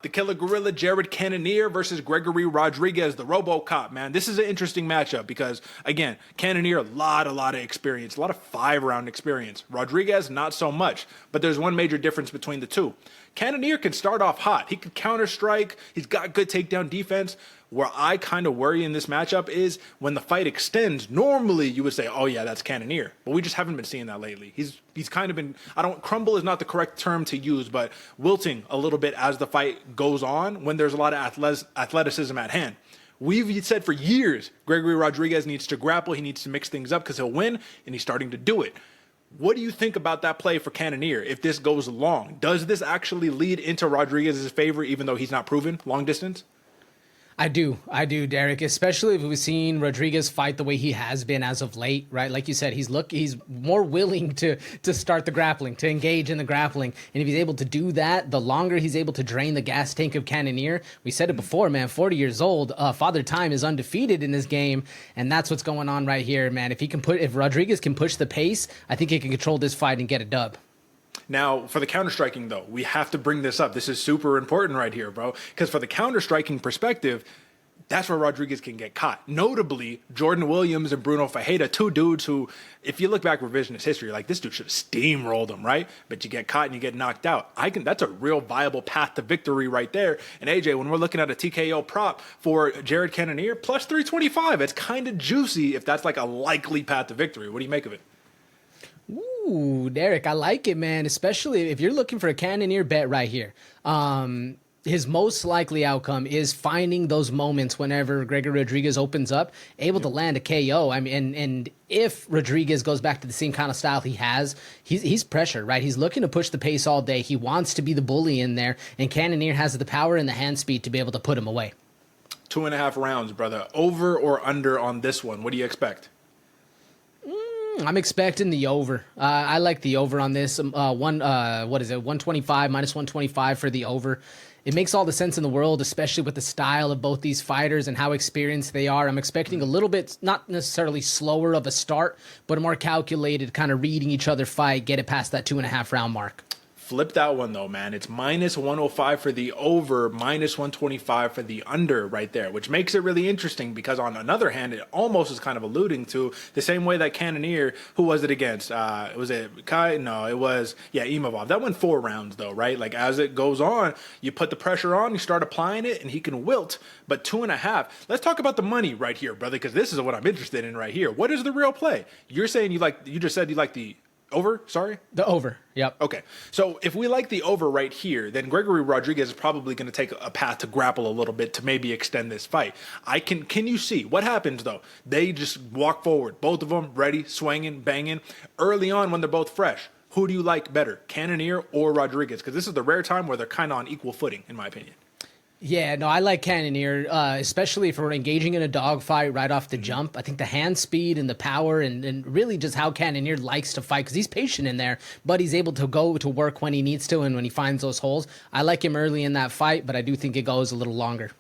The Killer Gorilla, Jared Cannonier versus Gregory Rodrigues, the RoboCop, man. This is an interesting matchup because, again, Cannonier, a lot of experience, a lot of 5-round experience. Rodrigues, not so much, but there's one major difference between the two. Cannonier can start off hot. He can counter-strike. He's got good takedown defense. Where I kind of worry in this matchup is when the fight extends, normally you would say, oh yeah, that's Cannonier. But we just haven't been seeing that lately. He's kind of been, crumble is not the correct term to use, but wilting a little bit as the fight goes on when there's a lot of athleticism at hand. We've said for years, Gregory Rodrigues needs to grapple. He needs to mix things up because he'll win, and he's starting to do it. What do you think about that play for Cannonier if this goes long? Does this actually lead into Rodrigues' favor, even though he's not proven long distance? I do, Derek, especially if we've seen Rodrigues fight the way he has been as of late, right? Like you said, he's more willing to start the grappling, to engage in the grappling. And if he's able to do that, the longer he's able to drain the gas tank of Cannonier. We said it before, man, 40 years old, Father Time is undefeated in this game. And that's what's going on right here, man. If Rodrigues can push the pace, I think he can control this fight and get a dub. Now, for the counter-striking, though, we have to bring this up. This is super important right here, bro. Because for the counter-striking perspective, that's where Rodrigues can get caught. Notably, Jordan Williams and Bruno Fajeda, two dudes who, if you look back revisionist history, you're like, this dude should have steamrolled him, right? But you get caught and you get knocked out. That's a real viable path to victory right there. And AJ, when we're looking at a TKO prop for Jared Cannonier, plus 325, it's kind of juicy if that's like a likely path to victory. What do you make of it? Ooh, Derek, I like it, man, especially if you're looking for a Cannonier bet right here. His most likely outcome is finding those moments whenever Gregory Rodrigues opens up, able to land a KO. I mean, and if Rodrigues goes back to the same kind of style he has, he's pressure, right? He's looking to push the pace all day. He wants to be the bully in there, and Cannonier has the power and the hand speed to be able to put him away. 2.5 rounds, brother. Over or under on this one? What do you expect? I'm expecting the over. I like the over on this. What is it? 125 minus 125 for the over. It makes all the sense in the world, especially with the style of both these fighters and how experienced they are. I'm expecting a little bit, not necessarily slower of a start, but a more calculated kind of reading each other fight, get it past that 2.5 round mark. Flip that one, though, man. It's minus 105 for the over, minus 125 for the under right there, which makes it really interesting because on another hand, it almost is kind of alluding to the same way that Cannonier, who was it against? Was it Kai? No, it was, Imavov. That went 4 rounds, though, right? Like, as it goes on, you put the pressure on, you start applying it, and he can wilt. But 2.5, let's talk about the money right here, brother, because this is what I'm interested in right here. What is the real play? You're saying you just said you like the over? Sorry? The over. Yep. Okay. So if we like the over right here, then Gregory Rodrigues is probably going to take a path to grapple a little bit to maybe extend this fight. Can you see what happens though? They just walk forward, both of them ready, swinging, banging early on when they're both fresh. Who do you like better, Cannonier or Rodrigues? Because this is the rare time where they're kind of on equal footing, in my opinion. Yeah, no, I like Cannonier, especially if we're engaging in a dogfight right off the jump. I think the hand speed and the power and really just how Cannonier likes to fight because he's patient in there, but he's able to go to work when he needs to and when he finds those holes. I like him early in that fight, but I do think it goes a little longer.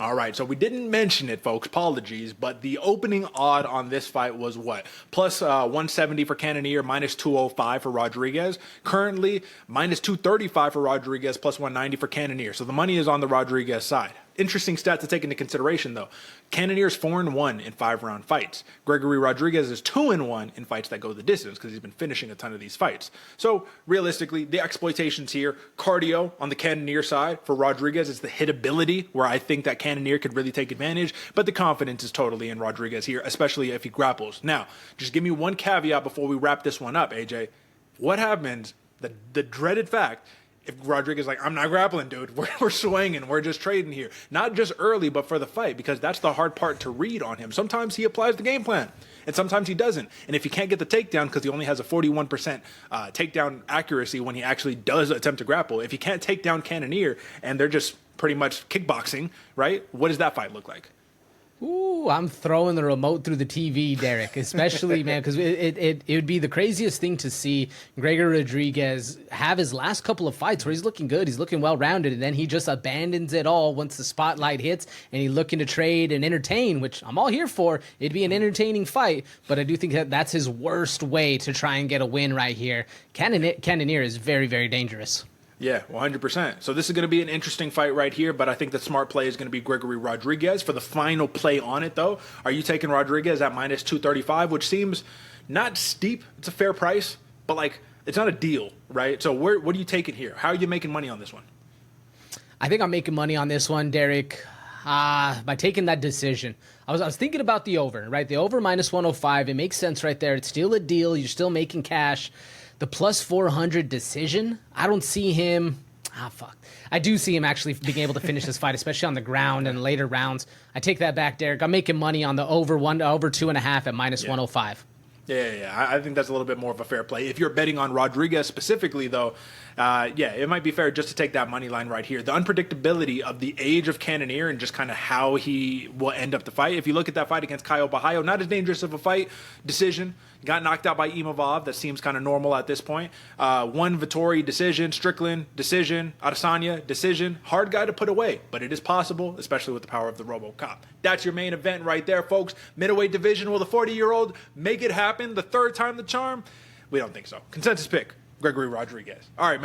All right, so we didn't mention it, folks. Apologies, but the opening odd on this fight was what? Plus 170 for Cannonier, minus 205 for Rodrigues. Currently, minus 235 for Rodrigues, plus 190 for Cannonier. So the money is on the Rodrigues side. Interesting stat to take into consideration, though. Cannonier's 4-1 in 5-round fights. Gregory Rodrigues is 2-1 in fights that go the distance because he's been finishing a ton of these fights. So realistically, the exploitations here, cardio on the Cannonier side for Rodrigues is the hitability where I think that Cannonier could really take advantage, but the confidence is totally in Rodrigues here, especially if he grapples. Now, just give me one caveat before we wrap this one up, AJ. What happens, the dreaded fact, if Rodrigues is like, I'm not grappling, dude. We're swinging. We're just trading here. Not just early, but for the fight, because that's the hard part to read on him. Sometimes he applies the game plan, and sometimes he doesn't. And if he can't get the takedown because he only has a 41% takedown accuracy when he actually does attempt to grapple, if he can't take down Cannonier and they're just pretty much kickboxing, right? What does that fight look like? Ooh, I'm throwing the remote through the TV, Derek, especially, man, because it would be the craziest thing to see Gregory Rodrigues have his last couple of fights where he's looking good, he's looking well-rounded, and then he just abandons it all once the spotlight hits, and he's looking to trade and entertain, which I'm all here for. It'd be an entertaining fight, but I do think that that's his worst way to try and get a win right here. Cannonier is very, very dangerous. Yeah, 100%. So this is going to be an interesting fight right here, but I think the smart play is going to be Gregory Rodrigues. For the final play on it, though, are you taking Rodrigues at minus 235, which seems not steep? It's a fair price, but like it's not a deal, right? So what are you taking here? How are you making money on this one? I think I'm making money on this one, Derek, by taking that decision. I was thinking about the over, right? The over minus 105. It makes sense right there. It's still a deal. You're still making cash. The plus 400 decision, I don't see him. Fuck. I do see him actually being able to finish this fight, especially on the ground and later rounds. I take that back, Derek. I'm making money on the over 2.5 at minus 105. Yeah. I think that's a little bit more of a fair play. If you're betting on Rodrigues specifically, though, it might be fair just to take that money line right here. The unpredictability of the age of Cannonier and just kind of how he will end up the fight. If you look at that fight against Caio Bahayo, not as dangerous of a fight. Decision. Got knocked out by Imavov. That seems kind of normal at this point. One Vittori, decision. Strickland, decision. Adesanya, decision. Hard guy to put away, but it is possible, especially with the power of the RoboCop. That's your main event right there, folks. Middleweight division. Will the 40-year-old make it happen? The third time the charm? We don't think so. Consensus pick, Gregory Rodrigues. All right, man.